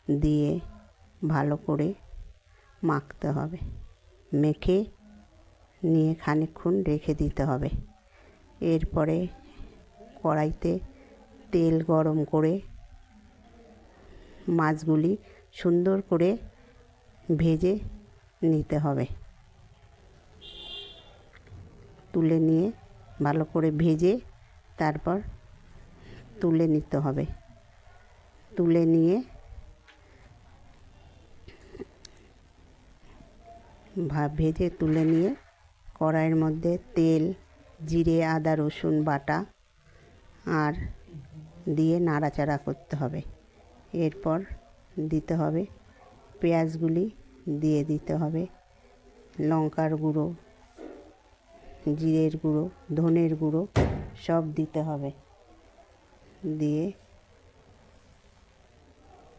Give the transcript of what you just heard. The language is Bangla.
দিয়ে ভালো করে মাখতে হবে। মেখে নিয়ে খানিকক্ষণ রেখে দিতে হবে। এরপরে কড়াইতে তেল গরম করে মাছগুলি সুন্দর করে ভেজে নিতে হবে। তুলে নিয়ে ভালো করে ভেজে তারপর তুলে নিতে হবে। তুলে নিয়ে ভেজে তুলে নিয়ে কড়াইয়ের মধ্যে তেল, জিরে, আদা, রসুন বাটা আর দিয়ে নাড়াচাড়া করতে হবে। এরপর দিতে হবে পেঁয়াজগুলি দিয়ে দিতে হবে, লঙ্কার গুঁড়ো, জিরের গুঁড়ো, ধনের গুঁড়ো সব দিতে হবে। দিয়ে